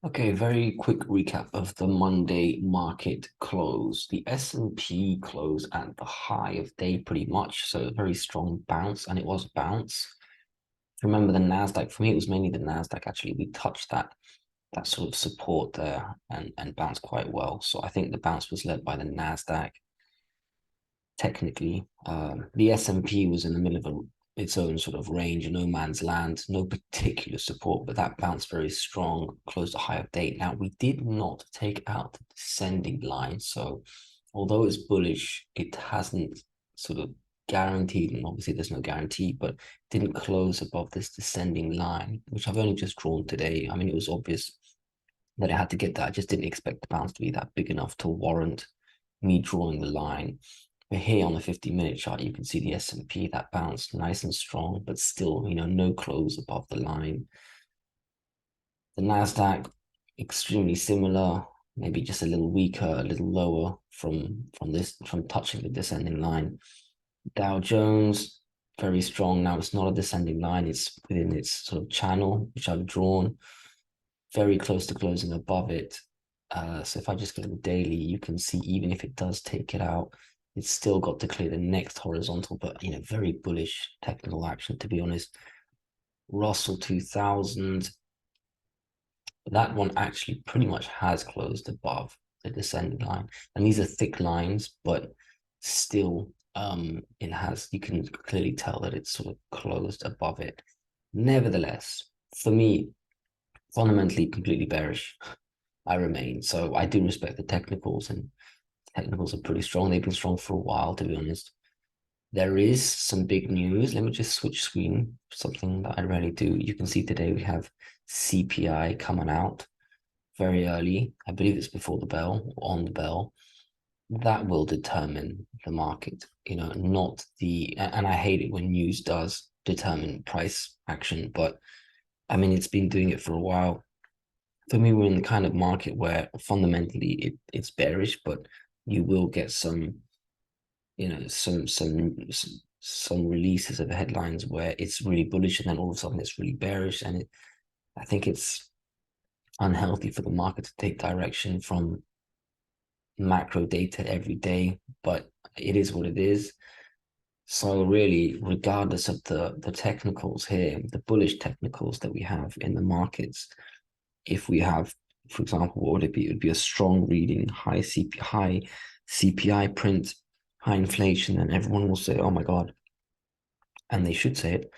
Okay, very quick recap of the Monday market close. The S&P closed at the high of day pretty much, so a very strong bounce, and it was a bounce. Remember the Nasdaq, for me it was mainly the Nasdaq actually. We touched that sort of support there and bounced quite well. So I think the bounce was led by the Nasdaq technically. The S&P was in the middle of its own sort of range, no man's land, no particular support, but that bounced very strong, closed a high of day. Now, we did not take out the descending line. So although it's bullish, it hasn't sort of guaranteed, and obviously there's no guarantee, but didn't close above this descending line, which I've only just drawn today. I mean, it was obvious that it had to get that. I just didn't expect the bounce to be that big enough to warrant me drawing the line. But here on the 50-minute chart, you can see the S&P that bounced nice and strong, but still, no close above the line. The Nasdaq, extremely similar, maybe just a little weaker, a little lower from touching the descending line. Dow Jones, very strong. Now it's not a descending line, it's within its sort of channel, which I've drawn, very close to closing above it. So if I just go to the daily, you can see even if it does take it out, it's still got to clear the next horizontal, but very bullish technical action, to be honest. Russell 2000, that one actually pretty much has closed above the descending line. And these are thick lines, but still you can clearly tell that it's sort of closed above it. Nevertheless, for me, fundamentally completely bearish. I remain. So I do respect the technicals, and technicals are pretty strong. They've been strong for a while, to be honest. There is some big news. Let me just switch screen, something that I rarely do. You can see today we have CPI coming out very early. I believe it's before the bell, on the bell. That will determine the market, not and I hate it when news does determine price action, but I mean, it's been doing it for a while. For me, we're in the kind of market where fundamentally it's bearish, but you will get some, some releases of headlines where it's really bullish and then all of a sudden it's really bearish. And I think it's unhealthy for the market to take direction from macro data every day, but it is what it is. So really, regardless of the technicals here, the bullish technicals that we have in the markets, if we have, for example, what would it be? It would be a strong reading, high CPI print, high inflation, and everyone will say, oh my God. And they should say it,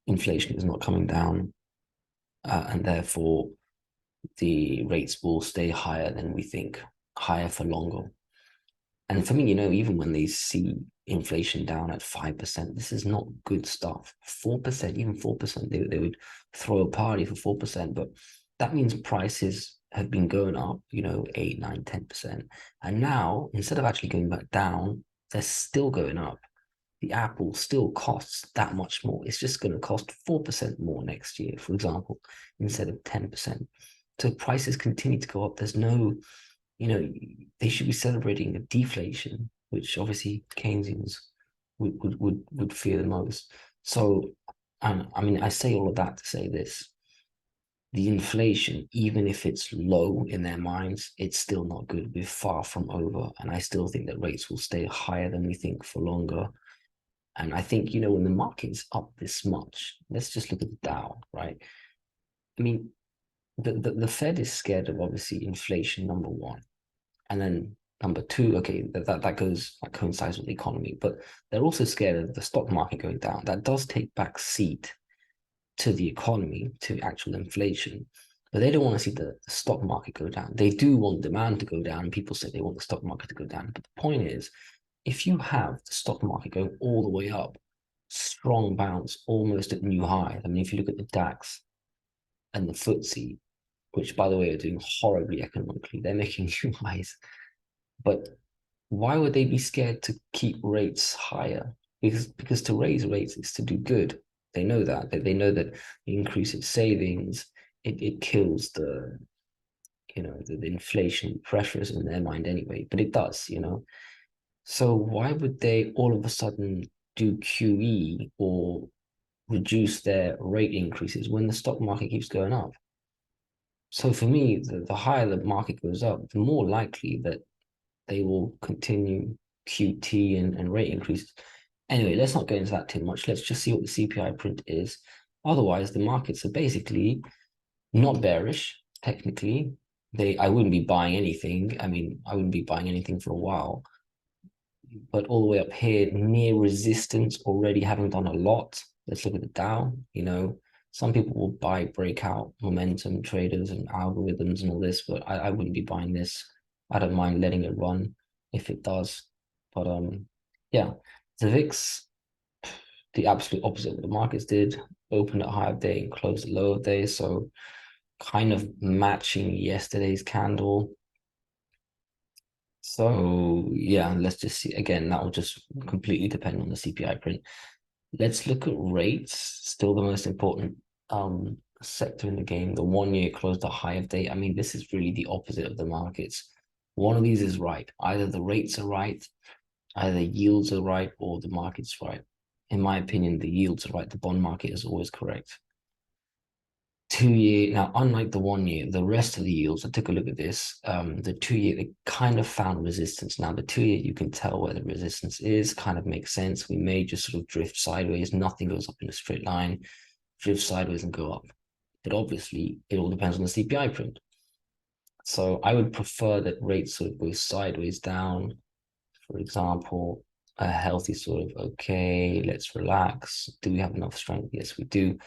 inflation is not coming down. And therefore, the rates will stay higher than we think, higher for longer. And for me, even when they see inflation down at 5%, this is not good stuff. 4%, even 4%, they would throw a party for 4%, but that means prices have been going up, 8, 9, 10%. And now, instead of actually going back down, they're still going up. The Apple still costs that much more. It's just going to cost 4% more next year, for example, instead of 10%. So prices continue to go up. There's no, they should be celebrating a deflation, which obviously Keynesians would fear the most. So, I mean, I say all of that to say this: the inflation, even if it's low in their minds, it's still not good. We're far from over, and I still think that rates will stay higher than we think for longer. And I think, when the market's up this much, let's just look at the Dow, right? I mean, the Fed is scared of obviously inflation, number one. And then number two, okay, that coincides with the economy, but they're also scared of the stock market going down. That does take back seat to the economy, to actual inflation. But they don't want to see the stock market go down. They do want demand to go down. People say they want the stock market to go down. But the point is, if you have the stock market going all the way up, strong bounce, almost at new highs. I mean, if you look at the DAX and the FTSE, which by the way are doing horribly economically, they're making new highs. But why would they be scared to keep rates higher? Because to raise rates is to do good. They know that. They know that the increase in savings, it kills the inflation pressures in their mind anyway. But it does, So why would they all of a sudden do QE or reduce their rate increases when the stock market keeps going up? So for me, the higher the market goes up, the more likely that they will continue QT and rate increases. Anyway, let's not go into that too much. Let's just see what the CPI print is. Otherwise, the markets are basically not bearish, technically. I wouldn't be buying anything. I mean, I wouldn't be buying anything for a while. But all the way up here, near resistance, already having done a lot. Let's look at the Dow. Some people will buy breakout momentum traders and algorithms and all this, but I wouldn't be buying this. I don't mind letting it run if it does. But yeah, the VIX, the absolute opposite of what the markets did, opened at high of day and closed at low of day. So kind of matching yesterday's candle. So yeah, let's just see. Again, that will just completely depend on the CPI print. Let's look at rates, still the most important sector in the game. The 1 year closed a high of day. I mean, this is really the opposite of the markets. One of these is right. Either the rates are right, either the yields are right, or the market's right. In my opinion, the yields are right. The bond market is always correct. 2 year, now unlike the 1 year, the rest of the yields, I took a look at this. The 2 year, they kind of found resistance. Now the 2 year, you can tell where the resistance is, kind of makes sense. We may just sort of drift sideways. Nothing goes up in a straight line, drift sideways and go up. But obviously, it all depends on the CPI print. So I would prefer that rates sort of go sideways down. For example, a healthy sort of, okay, let's relax. Do we have enough strength? Yes, we do.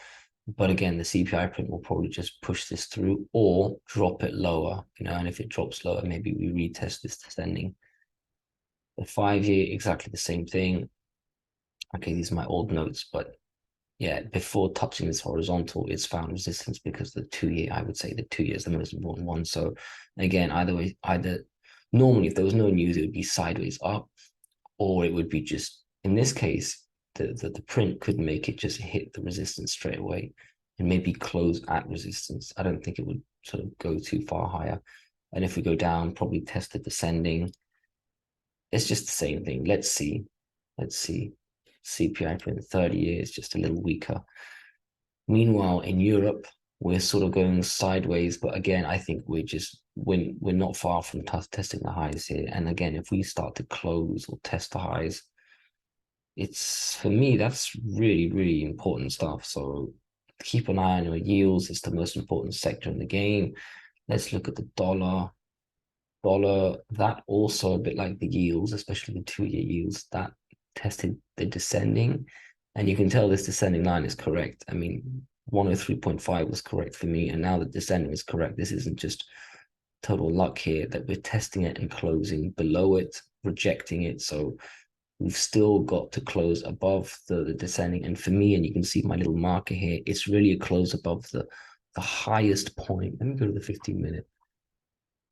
But again, the CPI print will probably just push this through or drop it lower, and if it drops lower, maybe we retest this descending. The 5 year, exactly the same thing. Okay, these are my old notes, but yeah, before touching this horizontal, it's found resistance because the 2 year, I would say the 2 year is the most important one. So again, either normally if there was no news, it would be sideways up, or it would be just, in this case, the print could make it just hit the resistance straight away and maybe close at resistance. I don't think it would sort of go too far higher. And if we go down, probably test the descending. It's just the same thing. Let's see. Let's see. CPI print 30 years, just a little weaker. Meanwhile, in Europe, we're sort of going sideways, but again, I think we're not far from testing the highs here. And again, if we start to close or test the highs, it's, for me, that's really, really important stuff. So keep an eye on your yields. It's the most important sector in the game. Let's look at the dollar. Dollar, that also a bit like the yields, especially the 2 year yields, that tested the descending. And you can tell this descending line is correct. I mean, 103.5 was correct for me, and now the descending is correct. This isn't just total luck here that we're testing it and closing below it, rejecting it. So we've still got to close above the descending. And for me, and you can see my little marker here, it's really a close above the highest point. Let me go to the 15-minute.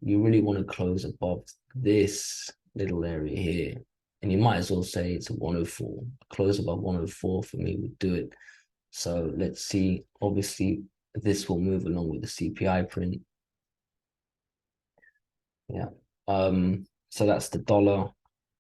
You really want to close above this little area here. And you might as well say it's a 104. Close above 104 for me would do it. So let's see. Obviously, this will move along with the CPI print. Yeah. So that's the dollar,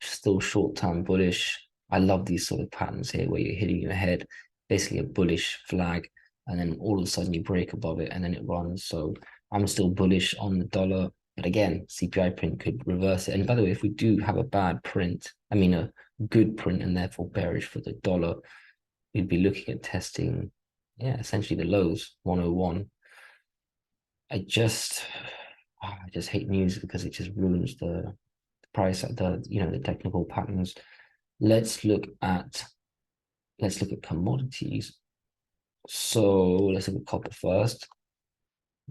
still short-term bullish. I love these sort of patterns here where you're hitting your head, basically a bullish flag, and then all of a sudden you break above it and then it runs. So I'm still bullish on the dollar. But again, CPI print could reverse it. And by the way, if we do have a bad print, I mean a good print and therefore bearish for the dollar, we'd be looking at testing, yeah, essentially the lows, 101. I just hate news because it just ruins the price at the technical patterns. Let's look at commodities. So let's look at copper first.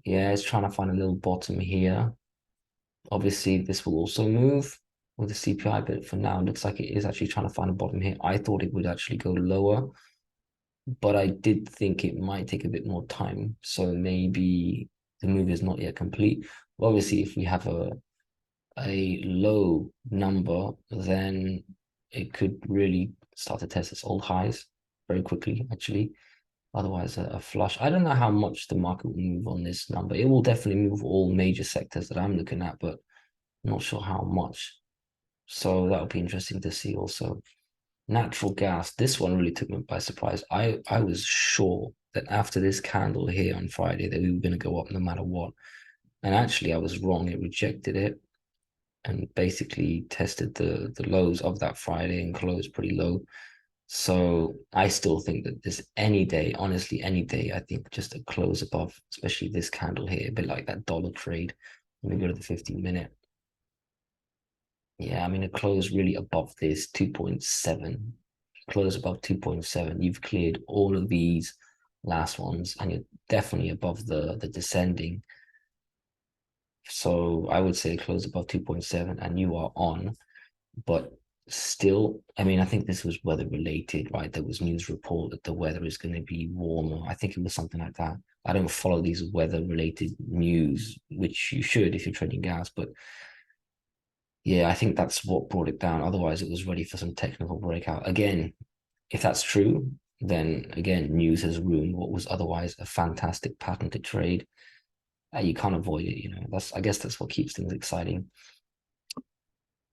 Yeah, it's trying to find a little bottom here. Obviously, this will also move with the CPI, but for now, it looks like it is actually trying to find a bottom here. I thought it would actually go lower, but I did think it might take a bit more time. So maybe the move is not yet complete. Obviously, if we have a low number, then it could really start to test its old highs very quickly, actually. Otherwise, a flush. I don't know how much the market will move on this number. It will definitely move all major sectors that I'm looking at, but I'm not sure how much. So that'll be interesting to see also. Natural gas. This one really took me by surprise. I was sure that after this candle here on Friday that we were going to go up no matter what. And actually, I was wrong. It rejected it and basically tested the lows of that Friday and closed pretty low. So I still think that this any day, honestly, any day, I think just a close above, especially this candle here, a bit like that dollar trade. Let me go to the 15-minute. Yeah, I mean, a close really above this 2.7, close above 2.7. You've cleared all of these last ones, and you're definitely above the descending. So I would say close above 2.7, and you are on. But still, I mean, I think this was weather related, right? There was news report that the weather is going to be warmer. I think it was something like that. I don't follow these weather related news, which you should if you're trading gas, but yeah, I think that's what brought it down. Otherwise, it was ready for some technical breakout. Again, if that's true, then again, news has ruined what was otherwise a fantastic pattern to trade. You can't avoid it, you know. I guess that's what keeps things exciting.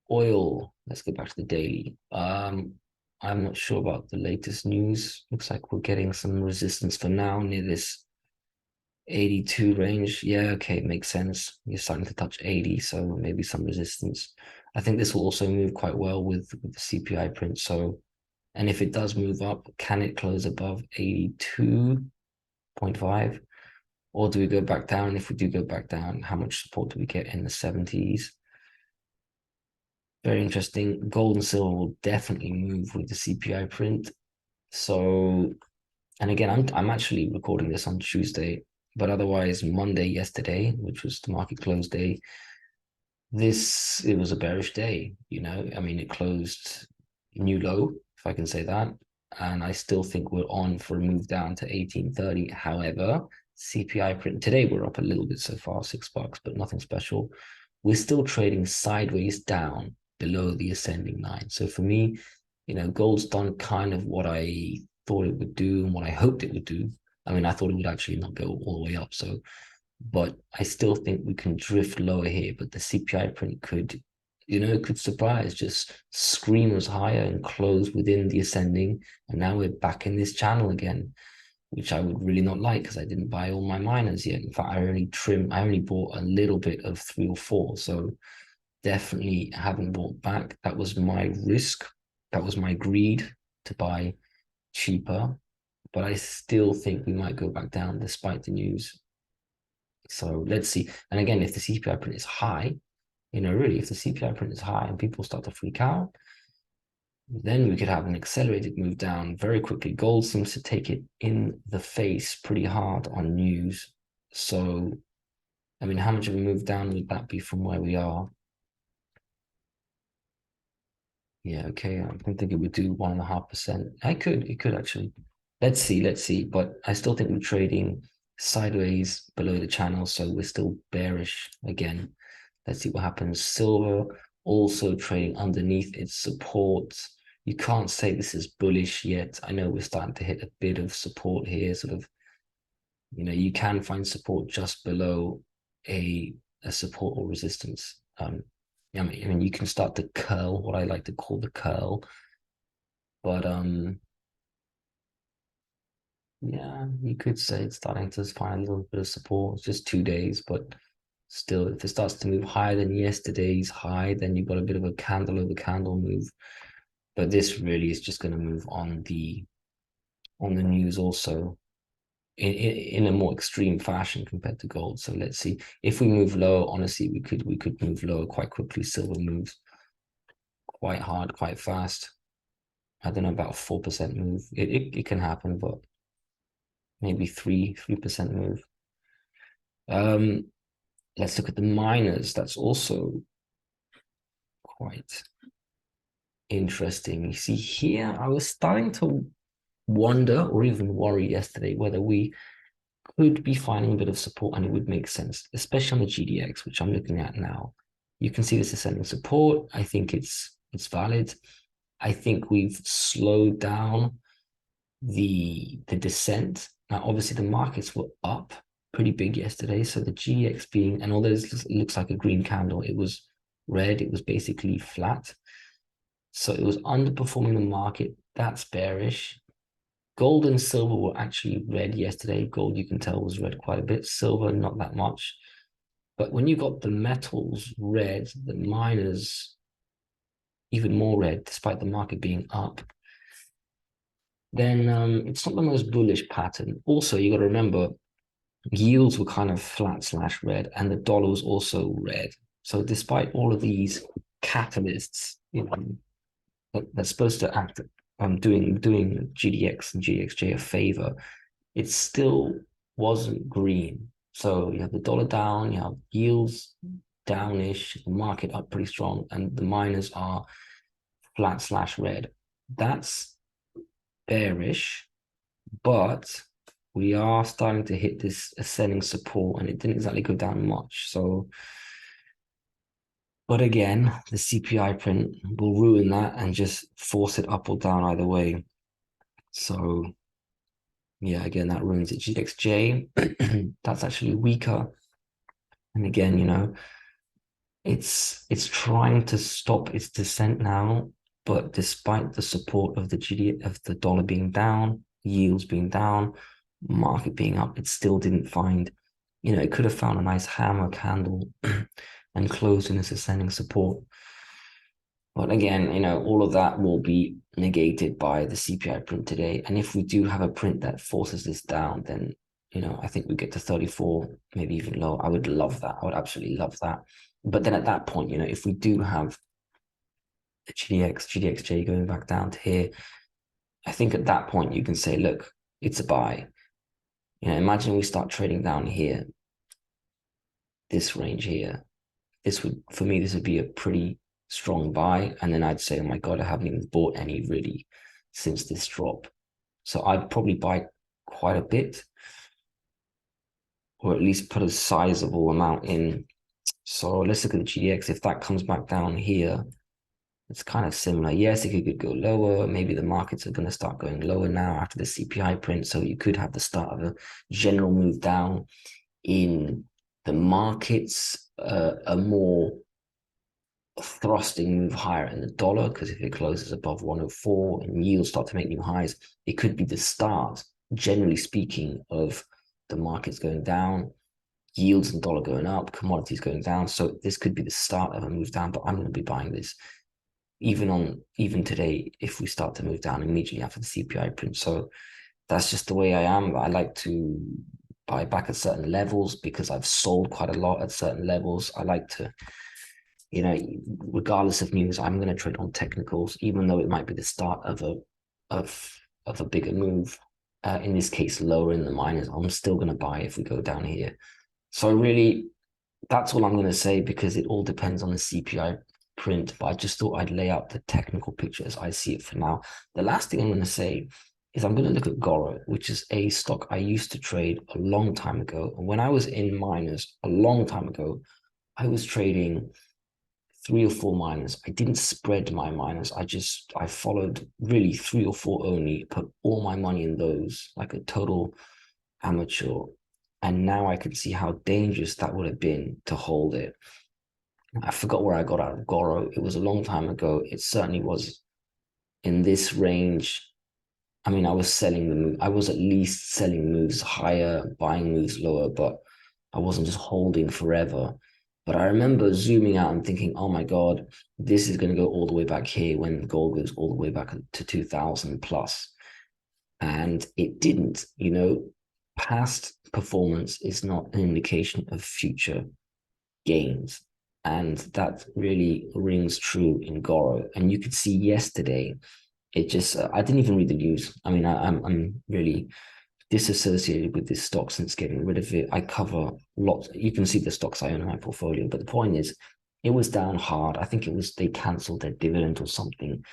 Oil, let's go back to the daily. I'm not sure about the latest news. Looks like we're getting some resistance for now near this 82 range. Yeah, okay, it makes sense. You're starting to touch 80, so maybe some resistance. I think this will also move quite well with the CPI print. So, and if it does move up, can it close above 82.5? Or do we go back down? If we do go back down, how much support do we get in the 70s? Very interesting. Gold and silver will definitely move with the CPI print. So, and again, I'm actually recording this on Tuesday, but otherwise Monday yesterday, which was the market close day, it was a bearish day, you know. I mean, it closed new low, if I can say that. And I still think we're on for a move down to 1830. However, CPI print today, we're up a little bit so far, $6, but nothing special. We're still trading sideways down below the ascending line. So for me, you know, gold's done kind of what I thought it would do and what I hoped it would do. I mean, I thought it would actually not go all the way up. So, but I still think we can drift lower here. But the CPI print could, you know, could surprise, just scream us higher and close within the ascending. And now we're back in this channel again, which I would really not like because I didn't buy all my miners yet. In fact, I only bought a little bit of 3 or 4. So definitely haven't bought back. That was my risk. That was my greed to buy cheaper. But I still think we might go back down despite the news. So let's see. And again, if the CPI print is high, you know, really, if the CPI print is high and people start to freak out, then we could have an accelerated move down very quickly. Gold seems to take it in the face pretty hard on news. So, I mean, how much of a move down would that be from where we are? Yeah, okay. I don't think it would do 1.5%. It could actually. Let's see. But I still think we're trading sideways below the channel, so we're still bearish again. Let's see what happens. Silver also trading underneath its support. You can't say this is bullish yet. I know we're starting to hit a bit of support here, sort of, you know, you can find support just below a support or resistance. I mean, you can start to curl, what I like to call the curl, but yeah, you could say it's starting to find a little bit of support. It's just 2 days, but still, if it starts to move higher than yesterday's high, then you've got a bit of a candle over candle move. But this really is just going to move on the news also in a more extreme fashion compared to gold. So let's see. If we move low, honestly, we could move lower quite quickly. Silver moves quite hard, quite fast. I don't know, about a 4% move. It can happen, but maybe 3% move. Let's look at the miners. That's also quite interesting. You see here, I was starting to wonder or even worry yesterday whether we could be finding a bit of support and it would make sense, especially on the GDX, which I'm looking at now. You can see this ascending support. I think it's valid. I think we've slowed down the descent. Now, obviously, the markets were up pretty big yesterday. So the GDX being, and although this looks like a green candle, it was red. It was basically flat. So it was underperforming the market. That's bearish. Gold and silver were actually red yesterday. Gold, you can tell, was red quite a bit. Silver, not that much. But when you got the metals red, the miners even more red, despite the market being up, then it's not the most bullish pattern. Also, you got to remember, yields were kind of flat slash red, and the dollar was also red. So despite all of these catalysts, that's supposed to act doing GDX and GDXJ a favor, it still wasn't green. So you have the dollar down, you have yields downish, the market up pretty strong, and the miners are flat slash red. That's bearish, but we are starting to hit this ascending support, and it didn't exactly go down much. So, but again, the CPI print will ruin that and just force it up or down either way. So yeah, again, that ruins it. GDXJ, that's actually weaker. And again, it's trying to stop its descent now, but despite the support of the dollar being down, yields being down, market being up, it still didn't find, it could have found a nice hammer candle and closed in this ascending support. But again, all of that will be negated by the CPI print today. And if we do have a print that forces this down, then I think we get to 34, maybe even low. I would love that. I would absolutely love that. But then at that point, if we do have the GDX, GDXJ going back down to here, I think at that point you can say, look, it's a buy. Imagine we start trading down here, this range here. For me, this would be a pretty strong buy. And then I'd say, oh my God, I haven't even bought any really since this drop. So I'd probably buy quite a bit, or at least put a sizable amount in. So let's look at the GDX. If that comes back down here, it's kind of similar. Yes, it could go lower. Maybe the markets are going to start going lower now after the CPI print. So you could have the start of a general move down in the markets, a more thrusting move higher in the dollar, because if it closes above 104 and yields start to make new highs, it could be the start, generally speaking, of the markets going down, yields and dollar going up, commodities going down. So this could be the start of a move down, but I'm going to be buying this even today if we start to move down immediately after the CPI print. So that's just the way I am. I like to buy back at certain levels because I've sold quite a lot at certain levels. I like to, regardless of news, I'm going to trade on technicals, even though it might be the start of a bigger move. In this case, lower in the minors, I'm still going to buy if we go down here. So really, that's all I'm going to say, because it all depends on the CPI print. But I just thought I'd lay out the technical picture as I see it for now. The last thing I'm going to say is I'm going to look at GORO, which is a stock I used to trade a long time ago. And when I was in miners a long time ago, I was trading 3 or 4 miners. I didn't spread my miners. I followed really 3 or 4 only, put all my money in those, like a total amateur. And now I can see how dangerous that would have been to hold it. I forgot where I got out of GORO. It was a long time ago. It certainly was in this range. I mean, I was at least selling moves higher, buying moves lower, but I wasn't just holding forever. But I remember zooming out and thinking, oh my God, this is going to go all the way back here when gold goes all the way back to 2000 plus. And it didn't. Past performance is not an indication of future gains. And that really rings true in GORO. And you could see yesterday, it just, I didn't even read the news. I mean, I'm really disassociated with this stock since getting rid of it. I cover lots. You can see the stocks I own in my portfolio. But the point is, it was down hard. I think they canceled their dividend or something.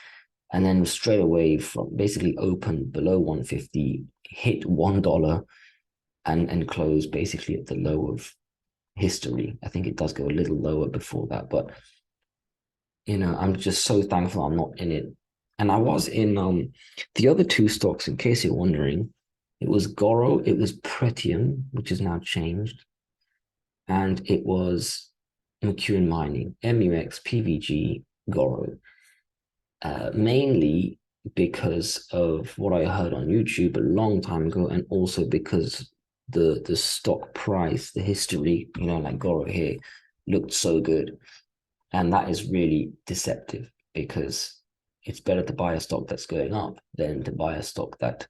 And then straight away from basically opened below 150, hit $1 and closed basically at the low of history. I think it does go a little lower before that, but I'm just so thankful I'm not in it. And I was in the other 2 stocks, in case you're wondering. It was GORO, it was Pretium, which has now changed, and it was McEwen Mining, MUX, PVG, GORO. Mainly because of what I heard on YouTube a long time ago, and also because the stock price, the history, like GORO here, looked so good. And that is really deceptive because it's better to buy a stock that's going up than to buy a stock that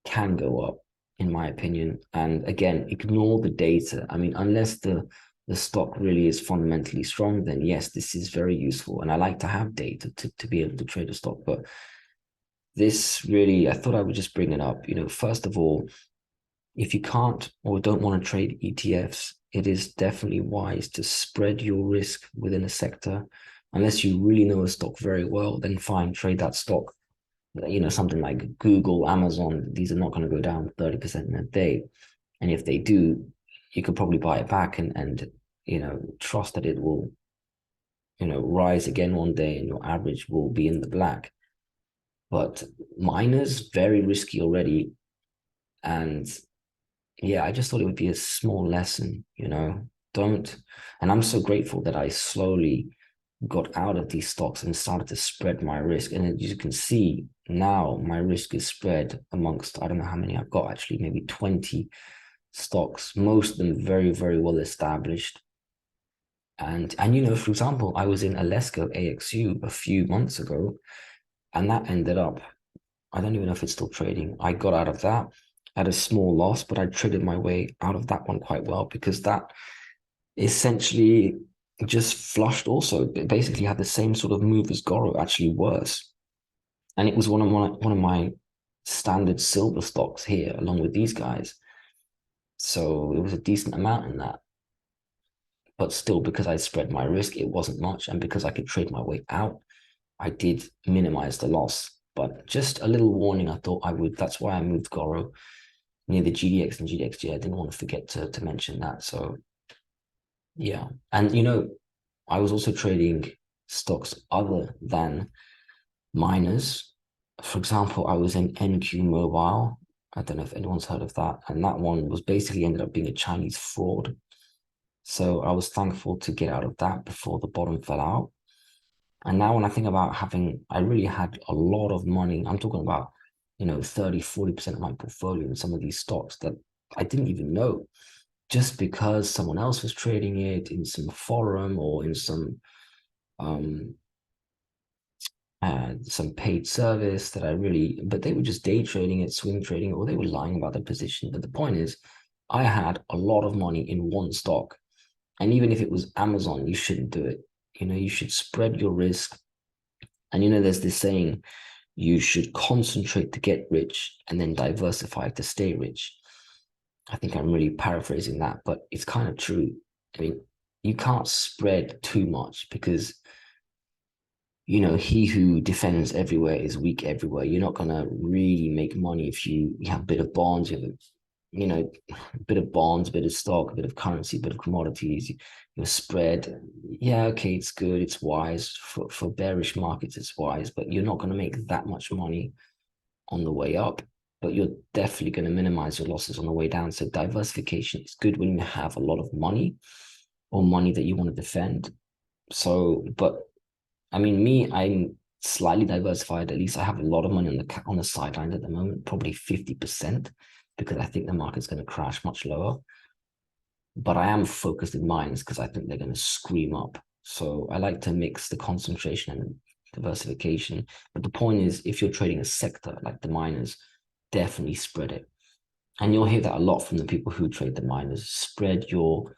can go up, in my opinion. And again, ignore the data. I mean, unless the stock really is fundamentally strong, then yes, this is very useful. And I like to have data to be able to trade a stock. But this really, I thought I would just bring it up. First of all, if you can't or don't want to trade ETFs, it is definitely wise to spread your risk within a sector. Unless you really know a stock very well, then fine, trade that stock. Something like Google, Amazon, these are not going to go down 30% in a day. And if they do, you could probably buy it back and trust that it will, rise again one day and your average will be in the black. But miners, very risky already. And yeah, I just thought it would be a small lesson, don't. And I'm so grateful that I slowly got out of these stocks and started to spread my risk. And as you can see now, my risk is spread amongst, I don't know how many I've got actually, maybe 20 stocks, most of them very, very well established. And for example, I was in Alesco AXU a few months ago, and that ended up, I don't even know if it's still trading. I got out of that at a small loss, but I traded my way out of that one quite well because that essentially just flushed also. It basically had the same sort of move as GORO, actually worse. And it was one of my standard silver stocks here, along with these guys. So it was a decent amount in that. But still, because I spread my risk, it wasn't much. And because I could trade my way out, I did minimize the loss. But just a little warning, I thought I would. That's why I moved GORO near the GDX and GDXJ. I didn't want to forget to mention that. So yeah. And I was also trading stocks other than miners. For example, I was in NQ Mobile. I don't know if anyone's heard of that. And that one was basically ended up being a Chinese fraud. So I was thankful to get out of that before the bottom fell out. And now when I think about I really had a lot of money. I'm talking about, 30, 40% of my portfolio in some of these stocks that I didn't even know, just because someone else was trading it in some forum or in some paid service but they were just day trading it, swing trading, or they were lying about their position. But the point is, I had a lot of money in one stock. And even if it was Amazon, you shouldn't do it. You should spread your risk. And there's this saying, you should concentrate to get rich and then diversify to stay rich. I think I'm really paraphrasing that, but it's kind of true. I mean, you can't spread too much because he who defends everywhere is weak everywhere. You're not gonna really make money if you have a bit of bonds, a bit of bonds, a bit of stock, a bit of currency, a bit of commodities, your spread. Yeah, okay, it's good, it's wise. For bearish markets, it's wise, but you're not gonna make that much money on the way up. But you're definitely going to minimize your losses on the way down. So diversification is good when you have a lot of money or money that you want to defend. So, but I mean, I'm slightly diversified. At least I have a lot of money on the sideline at the moment, probably 50%, because I think the market's going to crash much lower. But I am focused in mines because I think they're going to scream up. So I like to mix the concentration and diversification. But the point is, if you're trading a sector like the miners, definitely spread it. And you'll hear that a lot from the people who trade the miners. Spread your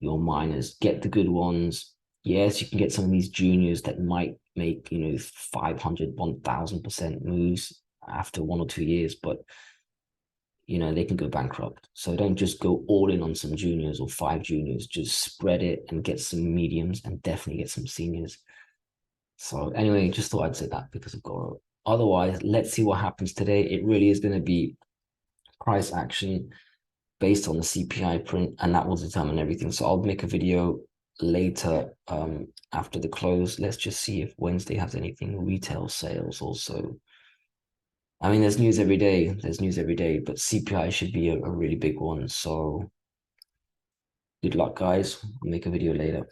miners, get the good ones. Yes, you can get some of these juniors that might make 500, 1000% moves after 1 or 2 years, but they can go bankrupt. So don't just go all in on some juniors or 5 juniors. Just spread it and get some mediums and definitely get some seniors. So anyway, just thought I'd say that because of GORO. Otherwise, let's see what happens today. It really is going to be price action based on the CPI print, and that will determine everything. So I'll make a video later after the close. Let's just see if Wednesday has anything. Retail sales also. I mean, there's news every day. There's news every day, but CPI should be a really big one. So good luck, guys. I'll make a video later.